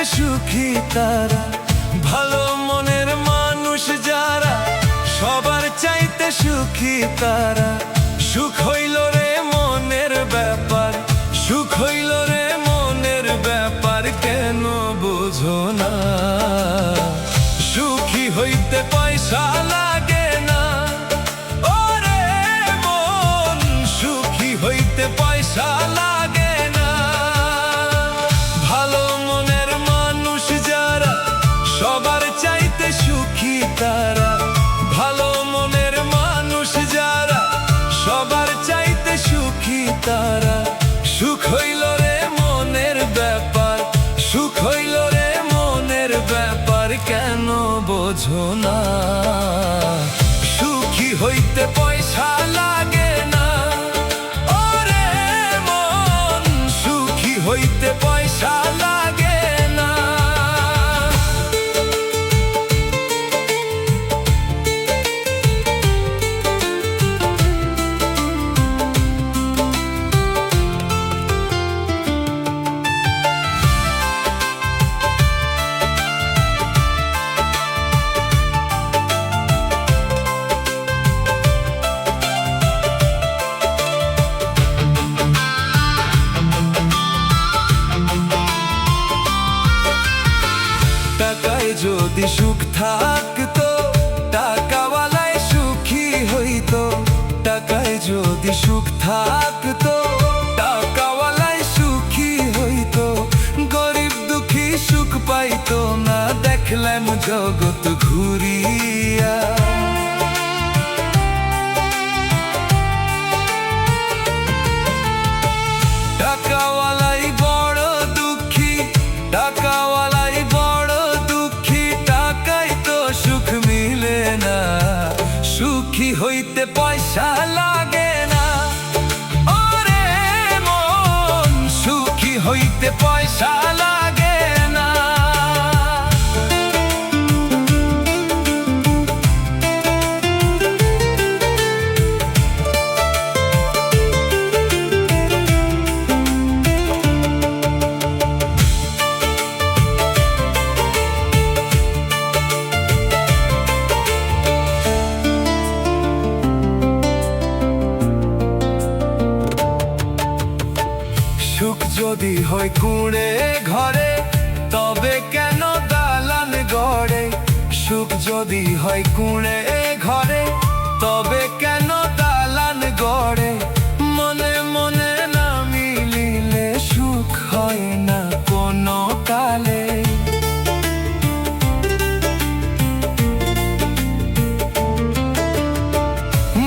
সুখী তারা, ভালো মনের মানুষ যারা সবার চাইতে সুখী তারা। সুখ হইল রে মনের ব্যাপার, সুখ হইল রে মনের ব্যাপার, কেন বুঝো না? সুখী হইতে পয়সা লাগে না, ওরে মন সুখী হইতে পয়সা লাগে না। ভালো মনের মানুষ যারা সবার চাইতে সুখী তারা, ভালো মনের মানুষ যারা সবার চাইতে সুখী তারা। সুখ হইল রে মনের ব্যাপার, সুখ হইল রে মনের ব্যাপার, কেন বোঝো না? সুখী হইতে পয়সা লাগে না, ওরে মন সুখী হইতে পয়সা লাগে না। টাকায় যদি সুখ থাকতো, টাকাওয়ালায় সুখী হইতো। টাকায় যদি সুখ থাকতো, টাকাওয়ালায় সুখী হইতো। গরিব দুঃখী সুখ পাইতো না, দেখলাম জগৎ ঘুরিয়া। টাকাওয়ালাই বড় দুঃখী, টাকাওয়ালাই বড় দুঃখী, টাকায় তো সুখ মিলে না। সুখী হইতে পয়সা লাগে না, ওরে মন সুখী হইতে পয়সা লাগে না। সুখ যদি হয় কুঁড়ে ঘরে, তবে কেন দালান গড়ে? সুখ যদি হয় কুঁড়ে ঘরে, তবে কেন দালান গড়ে? মনে মনে না মিলিলে সুখ হয় না কোনো কালে।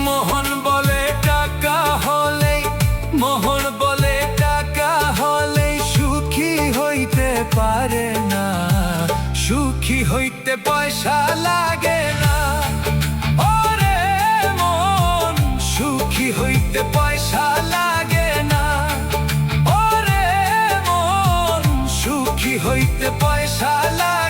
মোহন বলে টাকা হলে, মোহন বলে টাকা হলে সুখী হইতে পারে না। সুখী হইতে পয়সা লাগে না, ওরে মন সুখী হইতে পয়সা লাগে না। ওরে মন সুখী হইতে পয়সা লাগে